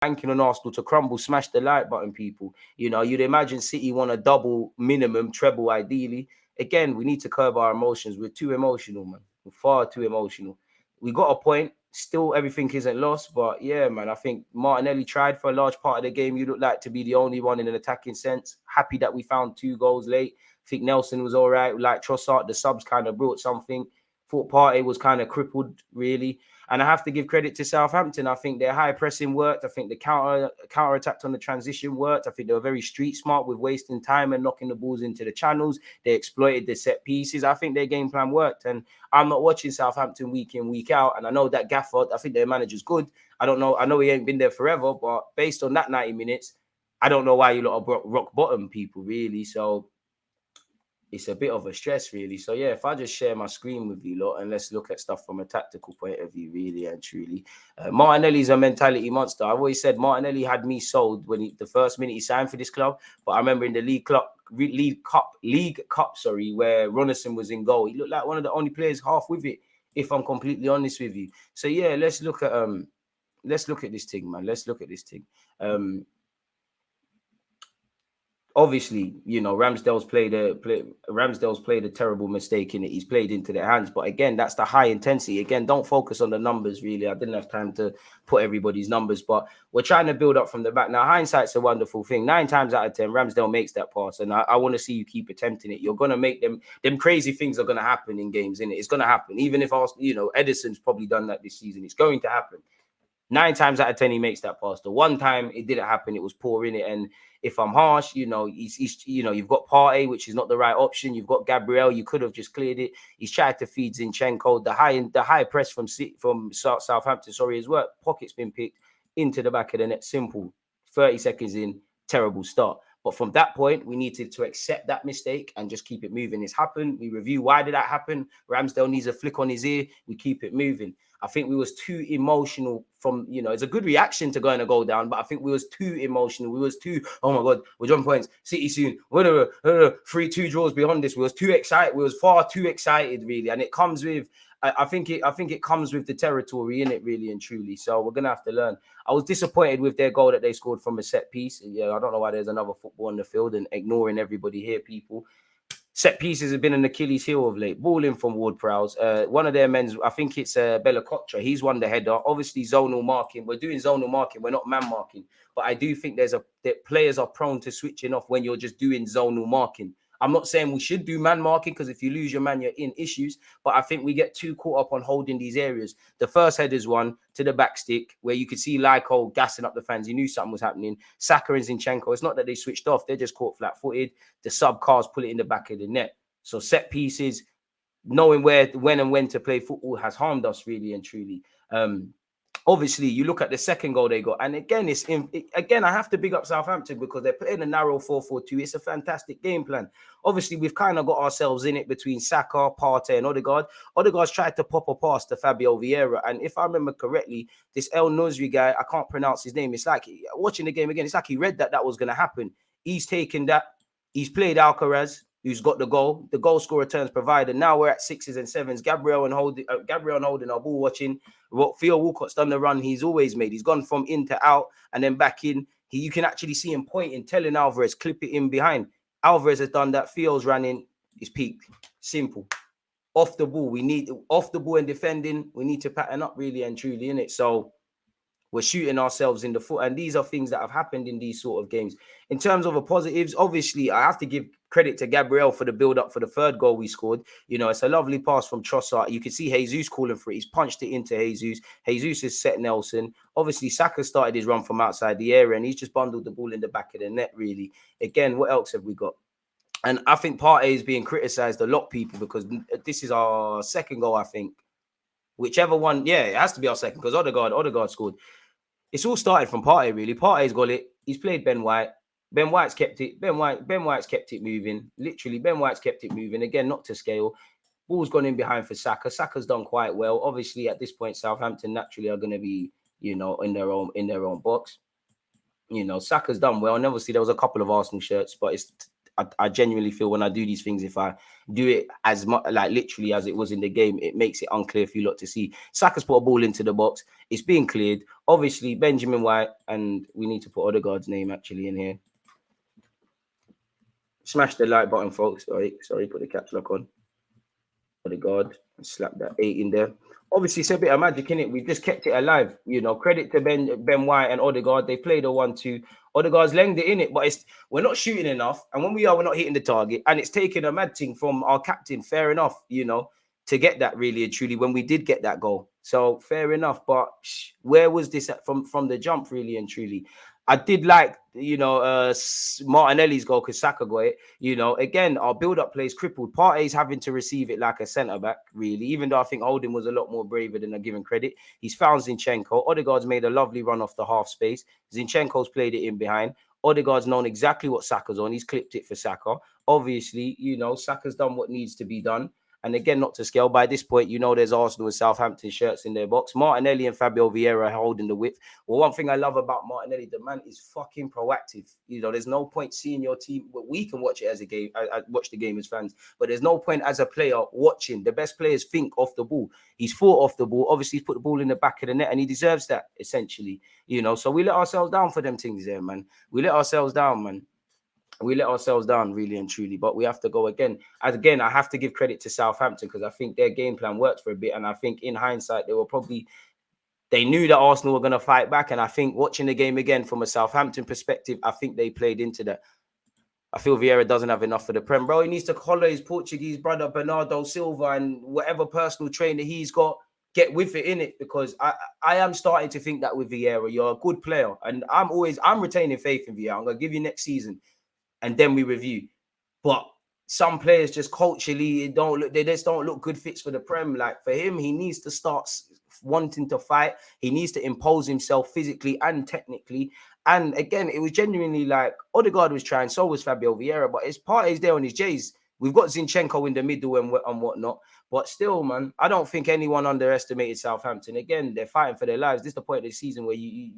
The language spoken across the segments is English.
banking on Arsenal to crumble. Smash the like button, people. You know, you'd imagine City want a double minimum, treble ideally. Again, we need to curb our emotions. We're too emotional, man. We're far too emotional. We got a point. Still, everything isn't lost. But yeah, man, I think Martinelli tried for a large part of the game. You look like to be the only one in an attacking sense. Happy that we found 2 goals late. I think Nelson was all right. Like Trossard, the subs kind of brought something. Thought Partey was kind of crippled, really. And I have to give credit to Southampton. I think their high pressing worked. I think the counter attack on the transition worked. I think they were very street smart with wasting time and knocking the balls into the channels. They exploited the set pieces. I think their game plan worked. And I'm not watching Southampton week in, week out. And I know that Gaffer, I think their manager's good. I don't know. I know he ain't been there forever, but based on that 90 minutes, I don't know why you lot are rock bottom people, really. So it's a bit of a stress, really. So yeah, if I just share my screen with you lot and let's look at stuff from a tactical point of view, really and truly. Martinelli's a mentality monster. I've always said Martinelli had me sold when the first minute he signed for this club. But I remember in the League Cup, where Ronison was in goal, he looked like one of the only players half with it, if I'm completely honest with you. So yeah, let's look at this thing, man. Let's look at this thing. Obviously, you know, Ramsdale's played a terrible mistake in it. He's played into their hands. But again, that's the high intensity. Again, don't focus on the numbers, really. I didn't have time to put everybody's numbers, but we're trying to build up from the back. Now, hindsight's a wonderful thing. 9 times out of 10, Ramsdale makes that pass. And I want to see you keep attempting it. You're going to make them crazy things are going to happen in games, innit? It's going to happen. Even if, Edison's probably done that this season. It's going to happen. 9 times out of 10, he makes that pass. The one time it didn't happen, it was poor in it. And if I'm harsh, you've got Partey, which is not the right option. You've got Gabriel. You could have just cleared it. He's tried to feed Zinchenko. The high press from Southampton, has worked. Pocket's been picked into the back of the net. Simple. 30 seconds in, terrible start. But from that point, we needed to accept that mistake and just keep it moving. It's happened. We review why did that happen. Ramsdale needs a flick on his ear. We keep it moving. I think we was too emotional from, it's a good reaction to going to go down, but I think we was too emotional. We was too, oh my God, we're dropping points. City soon. 3-2 draws beyond this. We was too excited. We was far too excited, really. And it comes with, I think it comes with the territory in it, really and truly. So we're going to have to learn. I was disappointed with their goal that they scored from a set piece. Yeah, I don't know why there's another football on the field and ignoring everybody here, people. Set pieces have been an Achilles heel of late. Ball in from Ward-Prowse. One of their men's, I think it's Bella Kotra. He's won the header. Obviously, zonal marking. We're doing zonal marking. We're not man marking. But I do think that players are prone to switching off when you're just doing zonal marking. I'm not saying we should do man marking because if you lose your man, you're in issues. But I think we get too caught up on holding these areas. The first header's one to the back stick where you could see Lyko gassing up the fans. He knew something was happening. Saka and Zinchenko, it's not that they switched off. They're just caught flat-footed. The sub-cars pull it in the back of the net. So set pieces, knowing when to play football has harmed us really and truly. Obviously, you look at the second goal they got, and again, I have to big up Southampton because they're playing a narrow 4-4-2. It's a fantastic game plan. Obviously, we've kind of got ourselves in it between Saka, Partey, and Odegaard. Odegaard's tried to pop a pass to Fabio Vieira, and if I remember correctly, this El Nosri guy, I can't pronounce his name. It's like watching the game again. It's like he read that was going to happen. He's taken that. He's played Alcaraz, who's got the goal scorer turns provider. Now we're at 6s and 7s. Gabriel and Holding are ball watching. Theo Walcott's done the run he's always made. He's gone from in to out and then back in. You can actually see him pointing, telling Alvarez, clip it in behind. Alvarez has done that. Theo's running. He's peaked. Simple. Off the ball. Off the ball and defending. We need to pattern up really and truly, innit? So we're shooting ourselves in the foot. And these are things that have happened in these sort of games. In terms of the positives, obviously, I have to give credit to Gabriel for the build-up for the third goal we scored. It's a lovely pass from Trossard. You can see Jesus calling for it. He's punched it into Jesus. Jesus has set Nelson. Obviously, Saka started his run from outside the area, and he's just bundled the ball in the back of the net, really. Again, what else have we got? And I think Partey is being criticised a lot, people, because this is our second goal, I think. Whichever one, yeah, it has to be our second, because Odegaard scored. It's all started from Partey, really. Partey's got it. He's played Ben White. Ben White's kept it. Ben White's kept it moving. Literally, Ben White's kept it moving. Again, not to scale. Ball's gone in behind for Saka. Saka's done quite well. Obviously, at this point, Southampton naturally are going to be, in their own box. Saka's done well. And obviously, there was a couple of Arsenal shirts, but I genuinely feel when I do these things, if I do it as much, like literally as it was in the game, it makes it unclear for you lot to see. Saka's put a ball into the box. It's being cleared. Obviously, Benjamin White, and we need to put Odegaard's name actually in here. Smash the like button, folks. Sorry, put the caps lock on. Odegaard, slap that 8 in there. Obviously, it's a bit of magic, in it. We've just kept it alive. Credit to Ben White and Odegaard. They played a 1-2. Odegaard's lengthed it in it, but we're not shooting enough. And when we're not hitting the target. And it's taken a mad thing from our captain. Fair enough, to get that really and truly when we did get that goal. So fair enough. But where was this from the jump, really and truly? I did like, Martinelli's goal because Saka got it. Again, our build-up play is crippled. Partey's having to receive it like a centre-back, really, even though I think Holding was a lot more braver than I give him credit. He's found Zinchenko. Odegaard's made a lovely run off the half space. Zinchenko's played it in behind. Odegaard's known exactly what Saka's on. He's clipped it for Saka. Obviously, Saka's done what needs to be done. And again, not to scale, by this point, there's Arsenal and Southampton shirts in their box. Martinelli and Fabio Vieira holding the width. Well, one thing I love about Martinelli, the man is fucking proactive. There's no point seeing your team. We can watch it as a game. I watch the game as fans, but there's no point as a player watching. The best players think off the ball. He's fought off the ball. Obviously, he's put the ball in the back of the net, and he deserves that, essentially. So we let ourselves down for them things there, man. We let ourselves down, man. We let ourselves down, really and truly, but we have to go again. Again, I have to give credit to Southampton because I think their game plan worked for a bit. And I think in hindsight, they knew that Arsenal were going to fight back. And I think watching the game again from a Southampton perspective, I think they played into that. I feel Vieira doesn't have enough for the Prem. Bro, he needs to collar his Portuguese brother, Bernardo Silva, and whatever personal trainer he's got, get with it, in it, because I am starting to think that with Vieira, you're a good player. And I'm retaining faith in Vieira. I'm going to give you next season. And then we review. But some players just culturally they just don't look good fits for the Prem. Like for him, he needs to start wanting to fight. He needs to impose himself physically and technically. And again, it was genuinely like Odegaard was trying, so was Fabio Vieira, but his Partey's there on his J's. We've got Zinchenko in the middle and whatnot. But still, man, I don't think anyone underestimated Southampton. Again, they're fighting for their lives. This is the point of the season where you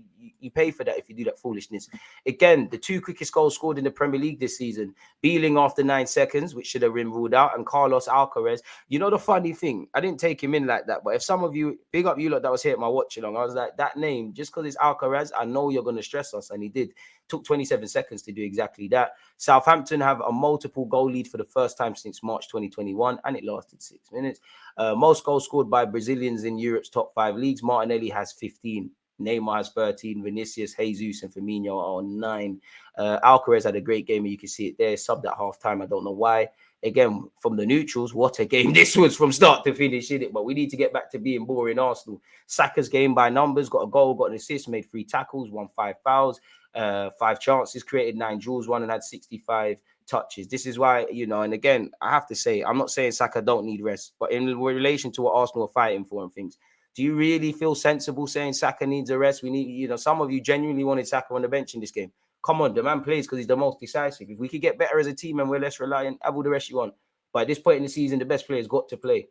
pay for that if you do that foolishness. Again, the 2 quickest goals scored in the Premier League this season. Beeling after 9 seconds, which should have been ruled out, and Carlos Alcaraz. The funny thing, I didn't take him in like that, but if some of you, big up you lot that was here at my watch along, I was like, that name, just because it's Alcaraz, I know you're going to stress us, and he did. Took 27 seconds to do exactly that. Southampton have a multiple goal lead for the first time since March 2021, and it lasted 6 minutes. Most goals scored by Brazilians in Europe's top 5 leagues. Martinelli has 15. Neymar has 13. Vinicius, Jesus, and Firmino are on 9. Alcaraz had a great game, and you can see it there. Subbed at half-time. I don't know why. Again, from the neutrals, what a game this was from start to finish, isn't it? But we need to get back to being boring Arsenal. Saka's game by numbers, got a goal, got an assist, made 3 tackles, won 5 fouls, 5 chances, created 9 duels, won and had 65 touches. This is why, and again, I have to say, I'm not saying Saka don't need rest, but in relation to what Arsenal are fighting for and things, do you really feel sensible saying Saka needs a rest? We need, some of you genuinely wanted Saka on the bench in this game. Come on, the man plays because he's the most decisive. If we could get better as a team and we're less reliant, have all the rest you want. But at this point in the season, the best player's got to play.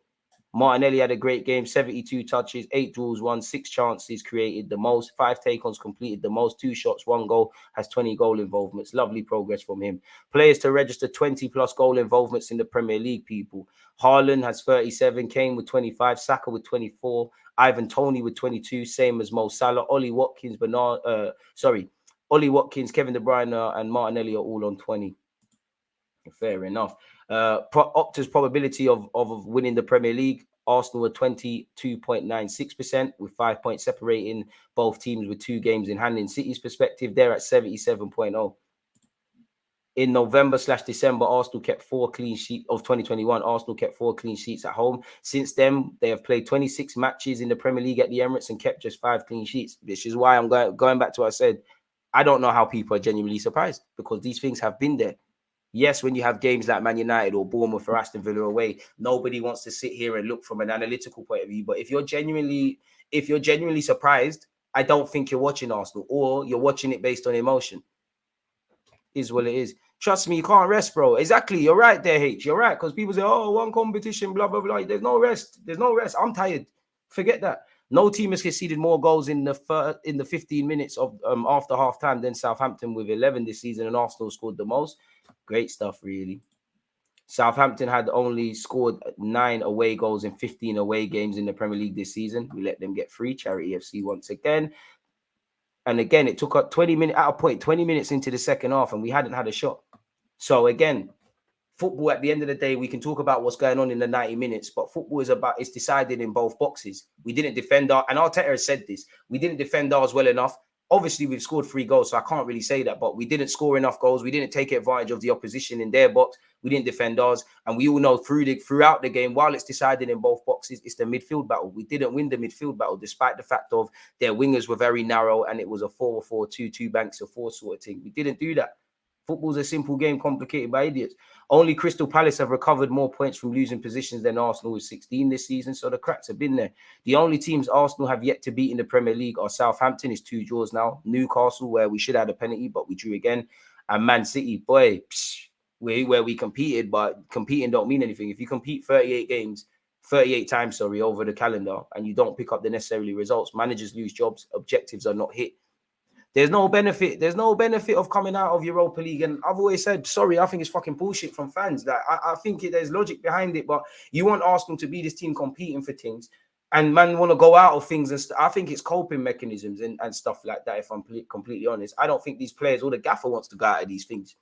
Martinelli had a great game, 72 touches, 8 duels, won, 6 chances, created the most, 5 take-ons, completed the most, 2 shots, 1 goal, has 20 goal involvements. Lovely progress from him. Players to register 20-plus goal involvements in the Premier League, people. Haaland has 37, Kane with 25, Saka with 24, Ivan Toney with 22, same as Mo Salah. Ollie Watkins, Kevin De Bruyne, and Martinelli are all on 20. Fair enough. Opta's probability of winning the Premier League, Arsenal are 22.96%, with 5 points separating both teams with 2 games in hand. In City's perspective, they're at 77.0. In November/December, Arsenal kept 4 clean sheets of 2021. Arsenal kept 4 clean sheets at home. Since then, they have played 26 matches in the Premier League at the Emirates and kept just 5 clean sheets, which is why I'm going back to what I said. I don't know how people are genuinely surprised, because these things have been there. Yes, when you have games like Man United or Bournemouth or Aston Villa away, nobody wants to sit here and look from an analytical point of view. But if you're genuinely surprised, I don't think you're watching Arsenal, or you're watching it based on emotion. Is what it is. Trust me, you can't rest, bro. Exactly. You're right there, H. You're right. Because people say, oh, one competition, blah, blah, blah. There's no rest. I'm tired. Forget that. No team has conceded more goals in the 15 minutes of after half time than Southampton with 11 this season, and Arsenal scored the most. Great stuff, really. Southampton had only scored 9 away goals in 15 away games in the Premier League this season. We let them get 3. Charity FC once again. And again, it took up 20 minutes at a point, 20 minutes into the second half, and we hadn't had a shot. So again, football, at the end of the day, we can talk about what's going on in the 90 minutes, but football is it's decided in both boxes. We didn't defend and Arteta has said this, we didn't defend ours well enough. Obviously, we've scored 3 goals, so I can't really say that, but we didn't score enough goals. We didn't take advantage of the opposition in their box. We didn't defend ours. And we all know throughout the game, while it's decided in both boxes, it's the midfield battle. We didn't win the midfield battle, despite the fact of their wingers were very narrow and it was a 4-4-2, 2 banks of 4 sort of thing. We didn't do that. Football's a simple game complicated by idiots. Only Crystal Palace have recovered more points from losing positions than Arsenal with 16 this season, so the cracks have been there. The only teams Arsenal have yet to beat in the Premier League are Southampton, is 2 draws now, Newcastle, where we should have had a penalty, but we drew again, and Man City, boy, where we competed, but competing don't mean anything. If you compete 38 times, over the calendar, and you don't pick up the necessary results, managers lose jobs, objectives are not hit. There's no benefit. There's no benefit of coming out of Europa League. And I've always said, sorry, I think it's fucking bullshit from fans. Like, I think there's logic behind it, but you want Arsenal to be this team competing for things, and man want to go out of things. And I think it's coping mechanisms and stuff like that, if I'm completely honest. I don't think these players or the gaffer wants to go out of these things.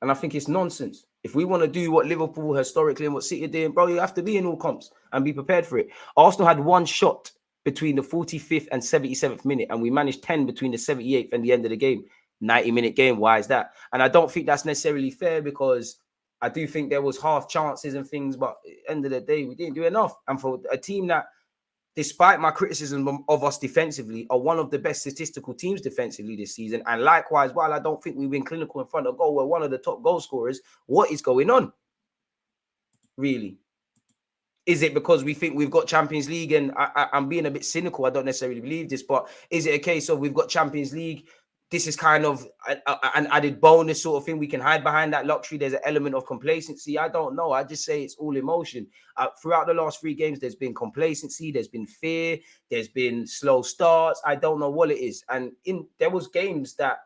And I think it's nonsense. If we want to do what Liverpool historically and what City are doing, bro, you have to be in all comps and be prepared for it. Arsenal had 1 shot between the 45th and 77th minute, and we managed 10 between the 78th and the end of the game. 90-minute game. Why is that? And I don't think that's necessarily fair, because I do think there was half chances and things, but at the end of the day, we didn't do enough. And for a team that, despite my criticism of us defensively, are one of the best statistical teams defensively this season, and likewise, while I don't think we've been clinical in front of goal, we're one of the top goal scorers. What is going on? Really? Is it because we think we've got Champions League? And I'm being a bit cynical. I don't necessarily believe this, but is it a case of we've got Champions League? This is kind of an added bonus sort of thing. We can hide behind that luxury. There's an element of complacency. I don't know. I just say it's all emotion. Throughout the last 3 games, there's been complacency. There's been fear. There's been slow starts. I don't know what it is. And there was games that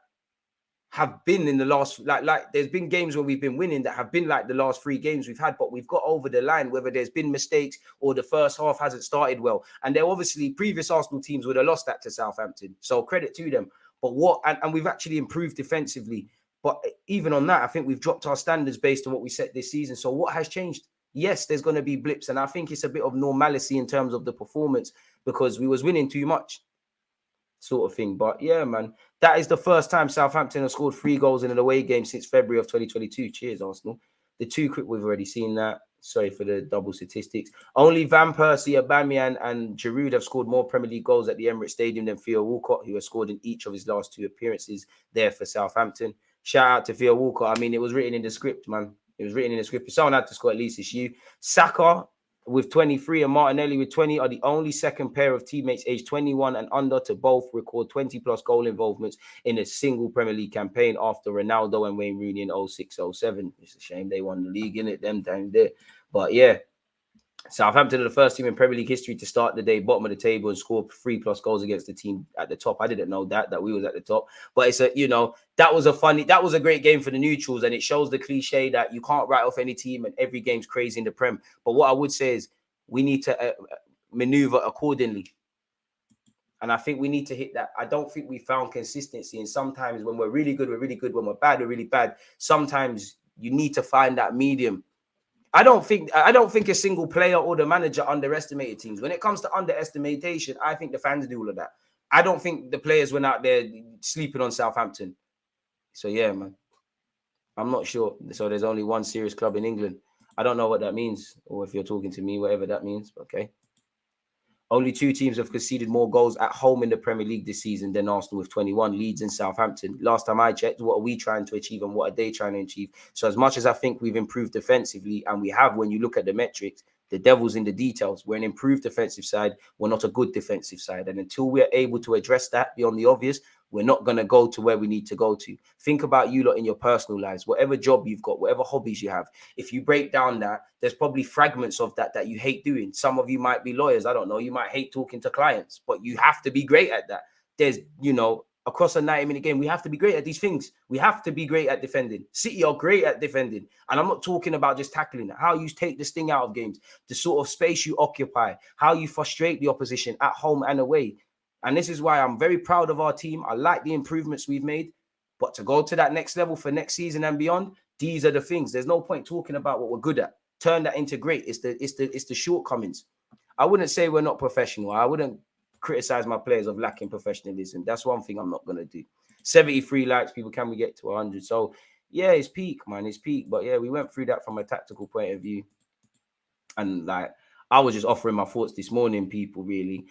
have been in the last, like there's been games where we've been winning that have been like the last 3 games we've had, but we've got over the line, whether there's been mistakes or the first half hasn't started well. And there obviously previous Arsenal teams would have lost that to Southampton. So credit to them. But and we've actually improved defensively. But even on that, I think we've dropped our standards based on what we set this season. So what has changed? Yes, there's going to be blips. And I think it's a bit of normalcy in terms of the performance, because we was winning too much sort of thing. But yeah, man, that is the first time Southampton have scored 3 goals in an away game since February of 2022. Cheers, Arsenal. The 2 quick, we've already seen that. Sorry for the double statistics. Only Van Persie, Aubameyang, and Giroud have scored more Premier League goals at the Emirates Stadium than Theo Walcott, who has scored in each of his last 2 appearances there for Southampton. Shout out to Theo Walcott. I mean, it was written in the script, man. It was written in the script. If someone had to score, at least it's you. Saka with 23 and Martinelli with 20 are the only second pair of teammates aged 21 and under to both record 20-plus goal involvements in a single Premier League campaign, after Ronaldo and Wayne Rooney in 06-07. It's a shame they won the league, innit? Them down there. But yeah, Southampton are the first team in Premier League history to start the day bottom of the table and score 3+ goals against the team at the top. I didn't know that we was at the top, but it's that was a great game for the neutrals, and it shows the cliche that you can't write off any team and every game's crazy in the Prem. But what I would say is we need to maneuver accordingly. And I think we need to hit that. I don't think we found consistency. And sometimes when we're really good, we're really good. When we're bad, we're really bad. Sometimes you need to find that medium. I don't think a single player or the manager underestimated teams. When it comes to underestimation, I think the fans do all of that. I don't think the players went out there sleeping on Southampton. So yeah, man, I'm not sure. So there's only one serious club in England. I don't know what that means, or if you're talking to me, whatever that means. Okay. Only 2 teams have conceded more goals at home in the Premier League this season than Arsenal with 21, Leeds and Southampton. Last time I checked, what are we trying to achieve and what are they trying to achieve? So as much as I think we've improved defensively, and we have, when you look at the metrics, the devil's in the details. We're an improved defensive side. We're not a good defensive side. And until we're able to address that beyond the obvious, we're not going to go to where we need to go to. Think about you lot in your personal lives, whatever job you've got, whatever hobbies you have. If you break down that, there's probably fragments of that you hate doing. Some of you might be lawyers. I don't know. You might hate talking to clients, but you have to be great at that. There's, across a 90-minute game, we have to be great at these things. We have to be great at defending. City are great at defending. And I'm not talking about just tackling. How you take the sting out of games, the sort of space you occupy, how you frustrate the opposition at home and away. And this is why I'm very proud of our team. I like the improvements we've made. But to go to that next level for next season and beyond, these are the things. There's no point talking about what we're good at. Turn that into great. It's the shortcomings. I wouldn't say we're not professional. I wouldn't criticize my players of lacking professionalism. That's one thing I'm not going to do. 73 likes, people, can we get to 100? So, yeah, it's peak, man. It's peak. But, yeah, we went through that from a tactical point of view. And, like, I was just offering my thoughts this morning, people, really.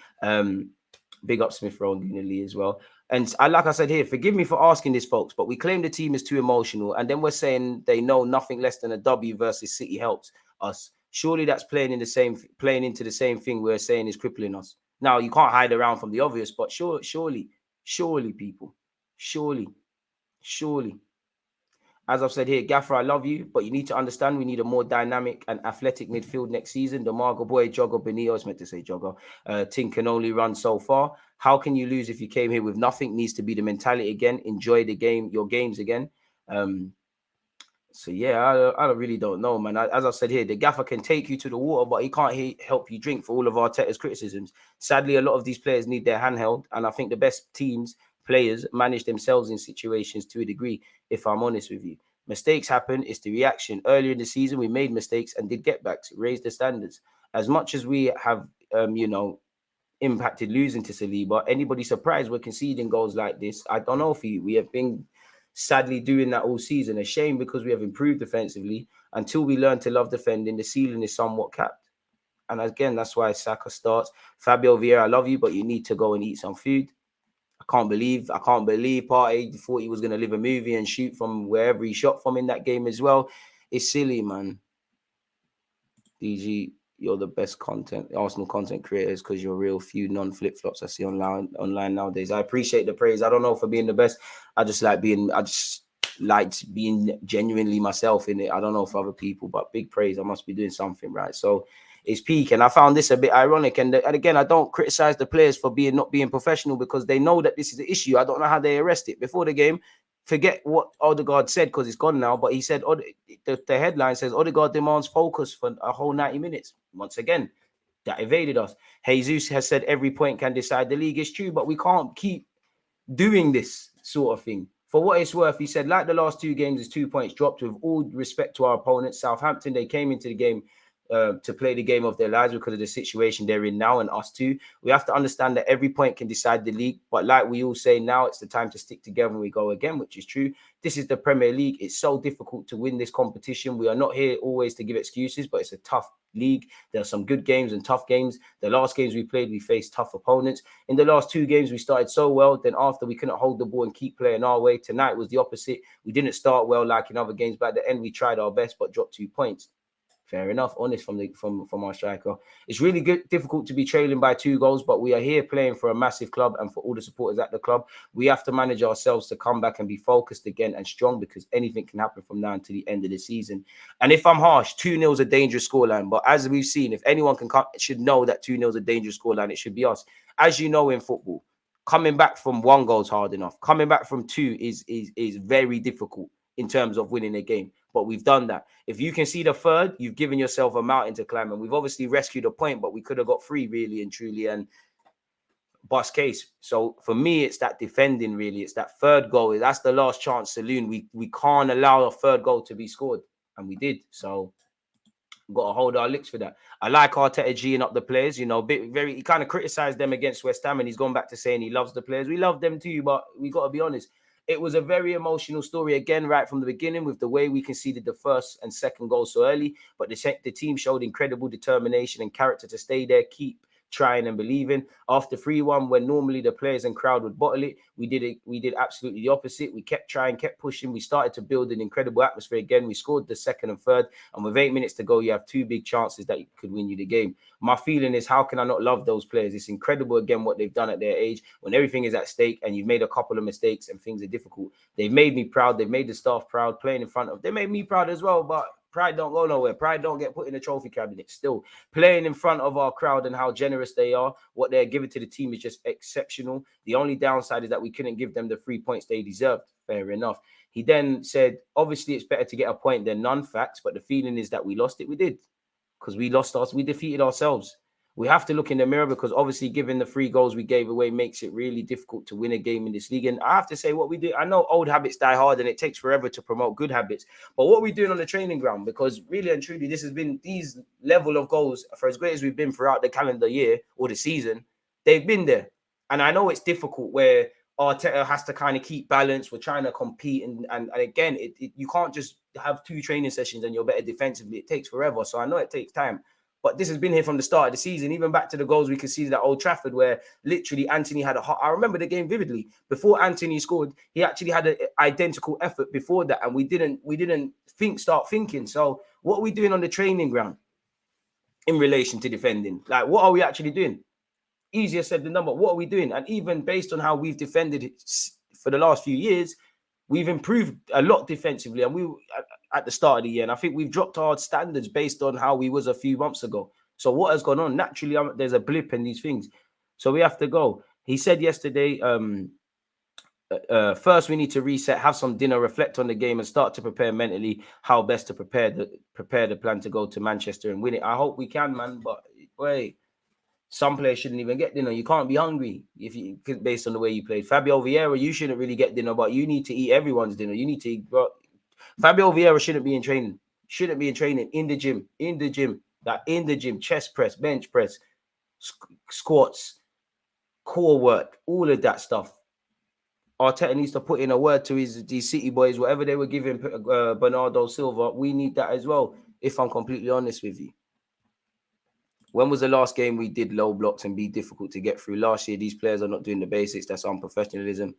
Big up Smith Rowe and Lee as well. And like I said here, forgive me for asking this, folks, but we claim the team is too emotional. And then we're saying they know nothing less than a W versus City helps us. Surely that's playing into the same thing we're saying is crippling us. Now, you can't hide around from the obvious, but surely, people, surely. As I've said here, Gaffer, I love you, but you need to understand we need a more dynamic and athletic midfield next season. The Margo boy, Jogger, Benito, I was meant to say Jogger, Ting can only run so far. How can you lose if you came here with nothing? Needs to be the mentality again. Enjoy the game, your games again. So, yeah, I really don't know, man. As I said here, the Gaffer can take you to the water, but he can't help you drink, for all of Arteta's criticisms. Sadly, a lot of these players need their handheld, and I think the best players manage themselves in situations to a degree, if I'm honest with you. Mistakes happen. It's the reaction. Earlier in the season, we made mistakes and did get backs, raised the standards. As much as we have, impacted losing to Saliba, anybody surprised we're conceding goals like this? I don't know if we have been sadly doing that all season. A shame, because we have improved defensively. Until we learn to love defending, the ceiling is somewhat capped. And again, that's why Saka starts. Fabio Vieira, I love you, but you need to go and eat some food. I can't believe Partey thought he was going to live a movie and shoot from wherever he shot from in that game as well. It's silly, man. DG, you're the best Arsenal content creators, because you're real few non-flip-flops I see online nowadays. I appreciate the praise. I don't know for being the best. I just like being genuinely myself in it. I don't know for other people, but big praise. I must be doing something right. So it's peak. And I found this a bit ironic. And again, I don't criticize the players for not being professional, because they know that this is the issue. I don't know how they arrest it. Before the game, forget what Odegaard said, because it's gone now, but he said, the headline says, Odegaard demands focus for a whole 90 minutes. Once again, that evaded us. Jesus has said every point can decide the league. Is true, but we can't keep doing this sort of thing. For what it's worth, he said, like the last two games, is 2 points dropped. With all respect to our opponents, Southampton, they came into the game to play the game of their lives because of the situation they're in now, and us too. We have to understand that every point can decide the league. But like we all say now, it's the time to stick together and we go again, which is true. This is the Premier League. It's so difficult to win this competition. We are not here always to give excuses, but it's a tough league. There are some good games and tough games. The last games we played, we faced tough opponents. In the last two games, we started so well. Then after, we couldn't hold the ball and keep playing our way. Tonight was the opposite. We didn't start well like in other games, but at the end, we tried our best, but dropped 2 points. Fair enough, honest from our striker. It's really difficult to be trailing by 2 goals, but we are here playing for a massive club, and for all the supporters at the club, we have to manage ourselves to come back and be focused again and strong, because anything can happen from now until the end of the season. And if I'm harsh, 2-0 is a dangerous scoreline, but as we've seen, if anyone should know that 2-0 is a dangerous scoreline, it should be us. As you know, in football, coming back from 1 goal is hard enough. Coming back from 2 is very difficult in terms of winning a game. But we've done that. If you can see the third, you've given yourself a mountain to climb. And we've obviously rescued a point, but we could have got 3 really and truly. And bust case. So for me, it's that defending, really. It's that third goal. That's the last chance saloon. We can't allow a third goal to be scored. And we did. So we've got to hold our licks for that. I like Arteta G'ing up the players. He kind of criticised them against West Ham, and he's gone back to saying he loves the players. We love them too, but we got to be honest. It was a very emotional story, again, right from the beginning, with the way we conceded the first and second goals so early. But the team showed incredible determination and character to stay there, keep trying and believing. After 3-1, when normally the players and crowd would bottle it, we did absolutely the opposite. We kept trying, kept pushing. We started to build an incredible atmosphere again. We scored the second and third, and with 8 minutes to go, you have 2 big chances that could win you the game. My feeling is, how can I not love those players? It's incredible, again, what they've done at their age when everything is at stake and you've made a couple of mistakes and things are difficult. They've made me proud. They've made the staff proud, playing in front of. They made me proud as well, but pride don't go nowhere. Pride don't get put in a trophy cabinet. Still, playing in front of our crowd and how generous they are, what they're giving to the team is just exceptional. The only downside is that we couldn't give them the 3 points they deserved. Fair enough. He then said, obviously, it's better to get a point than none, facts, but the feeling is that we lost it. We did, because we lost us. We defeated ourselves. We have to look in the mirror, because obviously giving the 3 goals we gave away makes it really difficult to win a game in this league. And I have to say, what we do, I know old habits die hard and it takes forever to promote good habits, but what we're doing on the training ground, because really and truly, this has been these level of goals, for as great as we've been throughout the calendar year or the season, they've been there. And I know it's difficult where Arteta has to kind of keep balance. We're trying to compete. And again, you can't just have 2 training sessions and you're better defensively. It takes forever. So I know it takes time. But this has been here from the start of the season, even back to the goals we conceded at Old Trafford, where literally Anthony had I remember the game vividly. Before Anthony scored, he actually had an identical effort before that, and we didn't start thinking. So what are we doing on the training ground in relation to defending? Like, what are we actually doing? Easier said than done, but what are we doing? And even based on how we've defended it for the last few years, we've improved a lot defensively, and we at the start of the year, and I think we've dropped our standards based on how we was a few months ago. So what has gone on? Naturally, there's a blip in these things, so we have to go. He said yesterday, first we need to reset, have some dinner, reflect on the game, and start to prepare mentally how best to prepare the plan to go to Manchester and win it. I hope we can, man. But wait. Some players shouldn't even get dinner. You can't be hungry based on the way you played. Fabio Vieira, you shouldn't really get dinner, but you need to eat everyone's dinner. You need to eat. Bro. Fabio Vieira shouldn't be in training. Shouldn't be in training. In the gym. Like in the gym. Chest press, bench press, squats, core work, all of that stuff. Arteta needs to put in a word to these City boys, whatever they were giving Bernardo Silva. We need that as well, if I'm completely honest with you. When was the last game we did low blocks and be difficult to get through? Last year, these players are not doing the basics. That's unprofessionalism.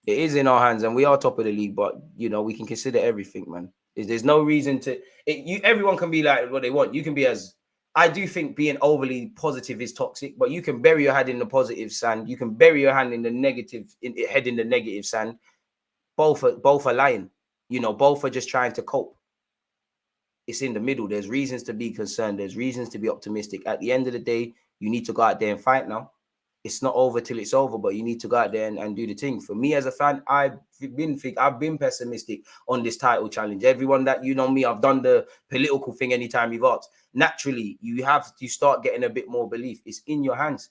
It is in our hands, and we are top of the league, but, we can consider everything, man. There's no reason to... everyone can be like what they want. You can be as... I do think being overly positive is toxic, but you can bury your head in the positive sand. You can bury your hand in the negative, head in the negative sand. Both are lying. Both are just trying to cope. It's in the middle. There's reasons to be concerned. There's reasons to be optimistic. At the end of the day, you need to go out there and fight now. It's not over till it's over, but you need to go out there and do the thing. For me as a fan, I've been pessimistic on this title challenge. Everyone that me, I've done the political thing anytime you've asked. Naturally, you have to start getting a bit more belief. It's in your hands.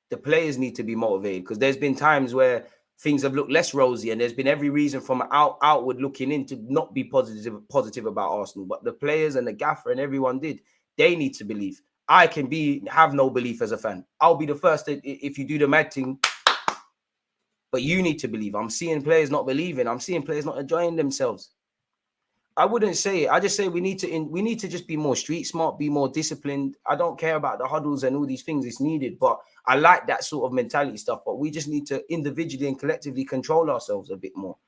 The players need to be motivated, because there's been times where things have looked less rosy, and there's been every reason from outward looking in to not be positive about Arsenal. But the players and the gaffer and everyone they need to believe. I can have no belief as a fan. I'll be the first if you do the mad thing, but you need to believe. I'm seeing players not believing. I'm seeing players not enjoying themselves. I wouldn't say it. I just say we need to just be more street smart, be more disciplined. I don't care about the huddles and all these things. It's needed, but I like that sort of mentality stuff. But we just need to individually and collectively control ourselves a bit more.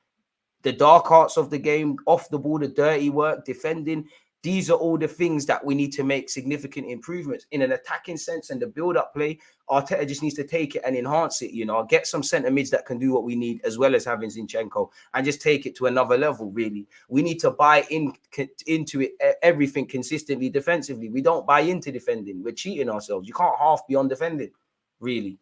The dark arts of the game, off the ball, the dirty work, defending. These are all the things that we need to make significant improvements in an attacking sense, and the build-up play. Arteta just needs to take it and enhance it, get some centre mids that can do what we need, as well as having Zinchenko, and just take it to another level, really. We need to buy into it, everything consistently defensively. We don't buy into defending. We're cheating ourselves. You can't half be on defending, really.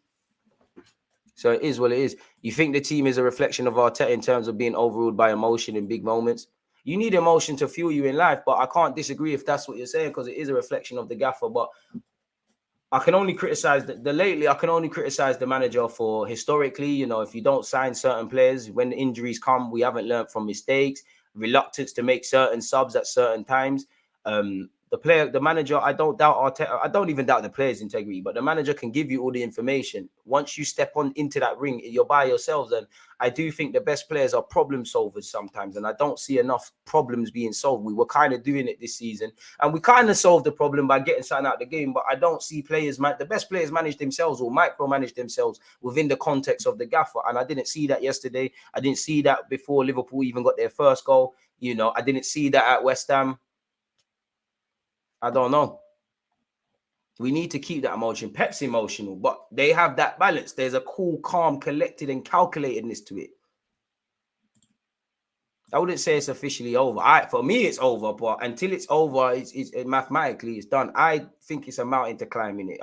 So it is what it is. You think the team is a reflection of Arteta in terms of being overruled by emotion in big moments? You need emotion to fuel you in life, but I can't disagree if that's what you're saying, because it is a reflection of the gaffer. But I can only criticize I can only criticize the manager for historically, if you don't sign certain players, when the injuries come, we haven't learned from mistakes, reluctance to make certain subs at certain times. The the manager, I don't doubt Arteta. I don't even doubt the players' integrity, but the manager can give you all the information. Once you step on into that ring, you're by yourselves. And I do think the best players are problem solvers sometimes. And I don't see enough problems being solved. We were kind of doing it this season, and we kind of solved the problem by getting something out of the game. But I don't see the best players manage themselves or micromanage themselves within the context of the gaffer. And I didn't see that yesterday. I didn't see that before Liverpool even got their first goal. I didn't see that at West Ham. I don't know. We need to keep that emotion. Pep's emotional, but they have that balance. There's a cool, calm, collected, and calculatedness to it. I wouldn't say it's officially over. For me, it's over, but until it's over, it's mathematically it's done. I think it's a mountain to climb in it.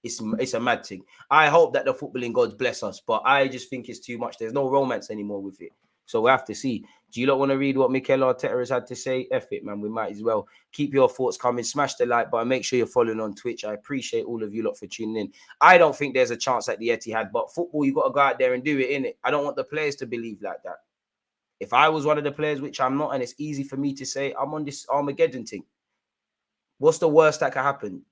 It's a mad thing. I hope that the footballing gods bless us, but I just think it's too much. There's no romance anymore with it. So we have to see. Do you not want to read what Mikel Arteta has had to say? F it, man. We might as well. Keep your thoughts coming. Smash the like button. Make sure you're following on Twitch. I appreciate all of you lot for tuning in. I don't think there's a chance at the Etihad, but football, you got to go out there and do it, innit? I don't want the players to believe like that. If I was one of the players, which I'm not, and it's easy for me to say, I'm on this Armageddon thing. What's the worst that could happen?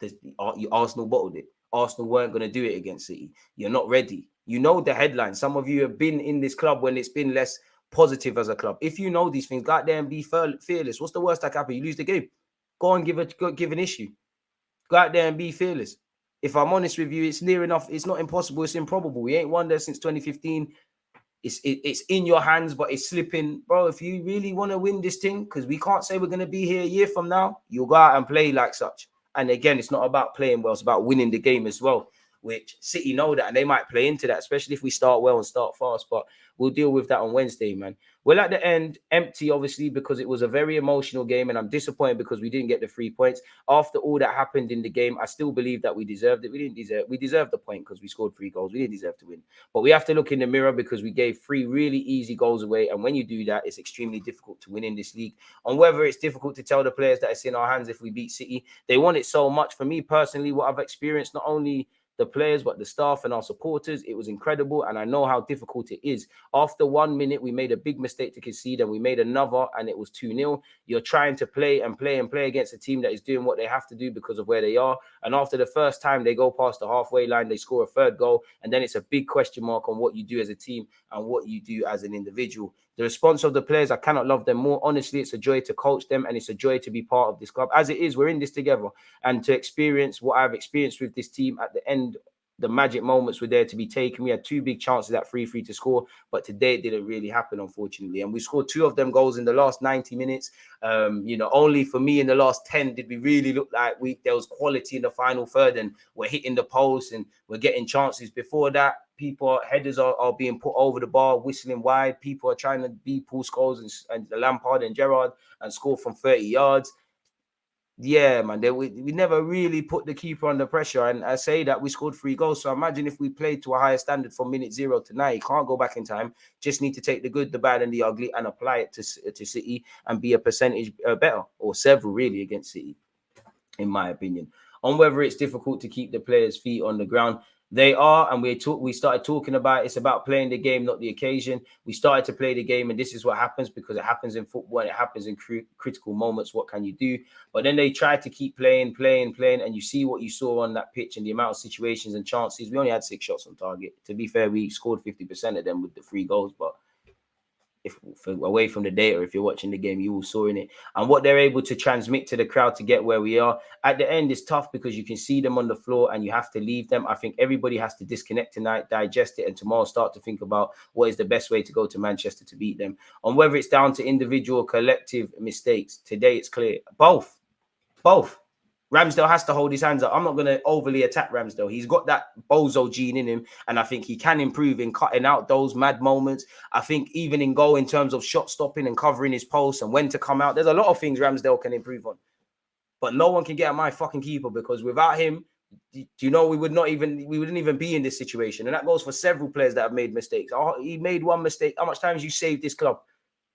Arsenal bottled it. Arsenal weren't going to do it against City. You're not ready. You know the headline. Some of you have been in this club when it's been less positive as a club. If you know these things, go out there and be fearless. What's the worst that could happen? You lose the game. Go and give an issue. Go out there and be fearless. If I'm honest with you, it's near enough. It's not impossible. It's improbable. We ain't won there since 2015. It's in your hands, but it's slipping. Bro, if you really want to win this thing, because we can't say we're going to be here a year from now, you'll go out and play like such. And again, it's not about playing well. It's about winning the game as well, which City know that, and they might play into that, especially if we start well and start fast. But we'll deal with that on Wednesday, man. Well, at the end, empty, obviously, because it was a very emotional game, and I'm disappointed because we didn't get the 3 points. After all that happened in the game, I still believe that we deserved it. We deserved the point because we scored 3 goals. We didn't deserve to win. But we have to look in the mirror because we gave 3 really easy goals away. And when you do that, it's extremely difficult to win in this league. On whether it's difficult to tell the players that it's in our hands if we beat City, they want it so much. For me personally, what I've experienced, not only the players, but the staff and our supporters, it was incredible. And I know how difficult it is. After 1 minute, we made a big mistake to concede, and we made another, and it was 2-0. You're trying to play against a team that is doing what they have to do because of where they are. And after the first time they go past the halfway line, they score a 3rd goal. And then it's a big question mark on what you do as a team and what you do as an individual. The response of the players, I cannot love them more. Honestly, it's a joy to coach them, and it's a joy to be part of this club. As it is, we're in this together. And to experience what I've experienced with this team at the end, the magic moments were there to be taken. We had 2 big chances at 3-3 to score, but today it didn't really happen, unfortunately. And we scored 2 of them goals in the last 90 minutes. Only for me in the last 10 did we really look like there was quality in the final third, and we're hitting the post and we're getting chances. Before that, headers are being put over the bar, whistling wide. People are trying to be Paul Scholes and Lampard and Gerrard and score from 30 yards. Yeah, man, we never really put the keeper under pressure. And I say that we scored 3 goals. So imagine if we played to a higher standard from minute 0 to 9. You can't go back in time. Just need to take the good, the bad, and the ugly and apply it to City and be a percentage better, or several really, against City, in my opinion. On whether it's difficult to keep the players' feet on the ground, they are, and we started talking about it's about playing the game, not the occasion. We started to play the game, and this is what happens because it happens in football and it happens in critical moments. What can you do? But then they tried to keep playing, and you see what you saw on that pitch and the amount of situations and chances. We only had 6 shots on target. To be fair, we scored 50% of them with the 3 goals, but away from the data, if you're watching the game, you all saw in it. And what they're able to transmit to the crowd to get where we are at the end is tough because you can see them on the floor and you have to leave them. I think everybody has to disconnect tonight, digest it, and tomorrow start to think about what is the best way to go to Manchester to beat them. On whether it's down to individual or collective mistakes, today it's clear. Both. Ramsdale has to hold his hands up. I'm not going to overly attack Ramsdale. He's got that bozo gene in him, and I think he can improve in cutting out those mad moments. I think even in goal, in terms of shot stopping and covering his posts and when to come out, there's a lot of things Ramsdale can improve on. But no one can get at my fucking keeper, because without him, do you know, we wouldn't even be in this situation. And that goes for several players that have made mistakes. He made one mistake. How much times you saved this club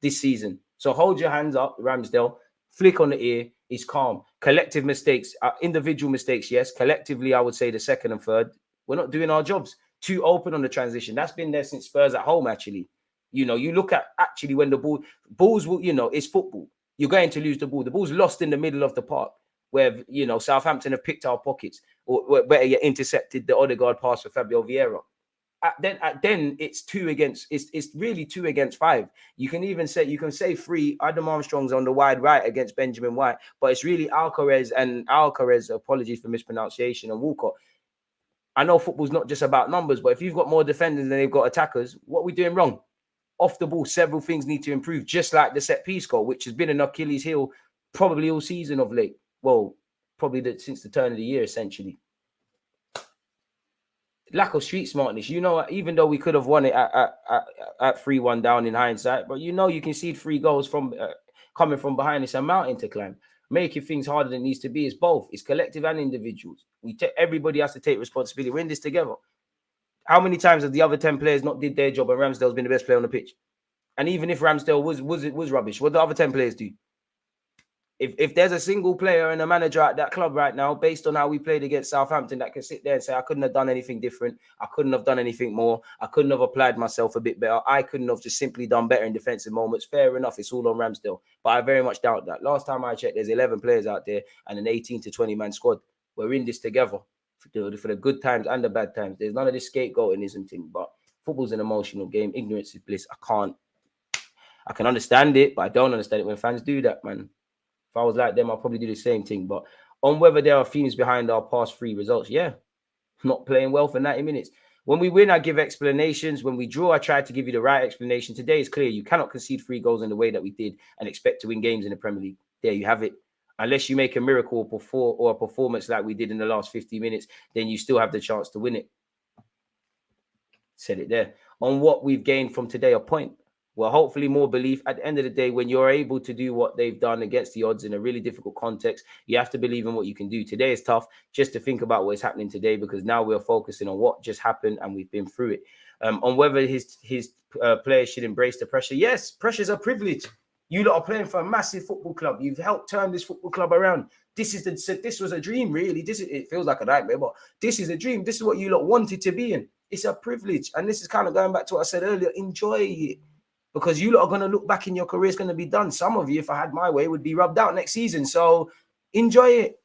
this season? So hold your hands up, Ramsdale. Flick on the ear. He's calm. Collective mistakes, individual mistakes, yes. Collectively, I would say the second and third, we're not doing our jobs. Too open on the transition. That's been there since Spurs at home, actually. You know, you look at actually when the balls will, it's football. You're going to lose the ball. The ball's lost in the middle of the park. where, you know, Southampton have picked our pockets, or better yet, intercepted the Odegaard pass for Fabio Vieira. Then it's really 2 against 5. You can say 3. Adam Armstrong's on the wide right against Benjamin White, but it's really Alcaraz, apologies for mispronunciation, and Walcott. I know football's not just about numbers, but if you've got more defenders than they've got attackers, what are we doing wrong? Off the ball, several things need to improve, just like the set piece goal, which has been an Achilles heel probably all season of late. Well, probably since the turn of the year, essentially. Lack of street smartness. You know, even though we could have won it at 3-1 down in hindsight, but you know, you can see 3 goals from coming from behind. It's a mountain to climb. Making things harder than it needs to be is both. It's collective and individuals. Everybody has to take responsibility. We're in this together. How many times have the other 10 players not did their job and Ramsdale's been the best player on the pitch? And even if Ramsdale was rubbish, what do the other 10 players do? If there's a single player and a manager at that club right now, based on how we played against Southampton, that can sit there and say, I couldn't have done anything different, I couldn't have done anything more, I couldn't have applied myself a bit better, I couldn't have just simply done better in defensive moments, fair enough, it's all on Ramsdale. But I very much doubt that. Last time I checked, there's 11 players out there and an 18 to 20 man squad. We're in this together for the good times and the bad times. There's none of this scapegoating thing, but football's an emotional game. Ignorance is bliss. I can understand it, but I don't understand it when fans do that, man. If I was like them, I'll probably do the same thing. But on whether there are themes behind our past 3 results, yeah, not playing well for 90 minutes. When we win, I give explanations. When we draw, I try to give you the right explanation. Today is clear. You cannot concede 3 goals in the way that we did and expect to win games in the Premier League. There you have it. Unless you make a miracle or a performance like we did in the last 50 minutes, then you still have the chance to win it. Said it there. On what we've gained from today, a point. Well, hopefully more belief. At the end of the day, when you're able to do what they've done against the odds in a really difficult context, you have to believe in what you can do. Today is tough just to think about what is happening today, because now we're focusing on what just happened and we've been through it. On whether his players should embrace the pressure. Yes, pressure's a privilege. You lot are playing for a massive football club. You've helped turn this football club around. This was a dream, really. It feels like a nightmare, but this is a dream. This is what you lot wanted to be in. It's a privilege. And this is kind of going back to what I said earlier. Enjoy it. Because you lot are going to look back in your career, it's going to be done. Some of you, if I had my way, would be rubbed out next season. So enjoy it.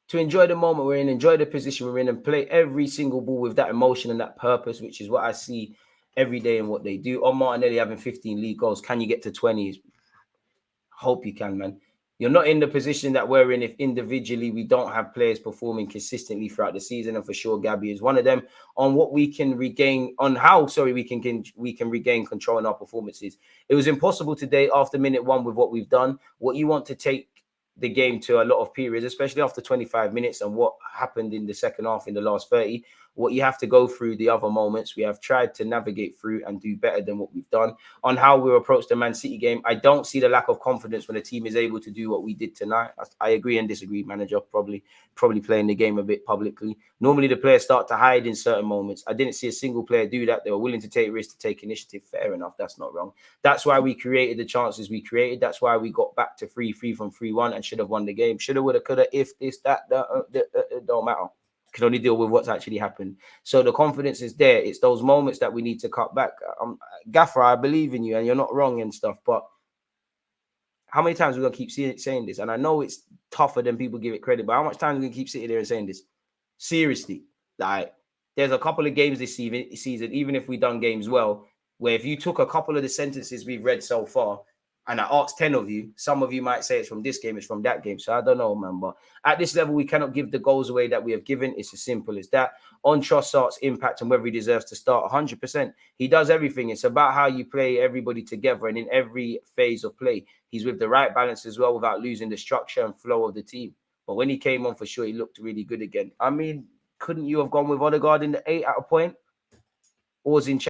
To enjoy the moment we're in, enjoy the position we're in, and play every single ball with that emotion and that purpose, which is what I see every day in what they do. On Martinelli having 15 league goals, can you get to 20? Hope you can, man. You're not in the position that we're in if individually we don't have players performing consistently throughout the season, and for sure Gabby is one of them. On what we can regain, we can regain control in our performances. It was impossible today after minute 1 with what we've done. What you want to take the game to a lot of periods, especially after 25 minutes and what happened in the second half in the last 30, what you have to go through the other moments. We have tried to navigate through and do better than what we've done. On how we approach the Man City game, I don't see the lack of confidence when a team is able to do what we did tonight. I agree and disagree, manager, probably playing the game a bit publicly. Normally the players start to hide in certain moments. I didn't see a single player do that. They were willing to take risks, to take initiative. Fair enough, that's not wrong. That's why we created the chances we created. That's why we got back to 3-3 from 3-1 and should have won the game. Shoulda, woulda, coulda, if this, that, don't matter. Can only deal with what's actually happened. So the confidence is there. It's those moments that we need to cut back. Gaffer, I believe in you and you're not wrong and stuff, but how many times are we going to keep saying this? And I know it's tougher than people give it credit, but how much time are we going to keep sitting there and saying this? Seriously, like there's a couple of games this season, even if we done games well, where if you took a couple of the sentences we've read so far, and I asked 10 of you, some of you might say it's from this game, it's from that game. So I don't know, man. But at this level, we cannot give the goals away that we have given. It's as simple as that. On Trossard's impact and whether he deserves to start, 100%. He does everything. It's about how you play everybody together and in every phase of play. He's with the right balance as well without losing the structure and flow of the team. But when he came on, for sure, he looked really good again. I mean, couldn't you have gone with Odegaard in the 8 at a point? Or was in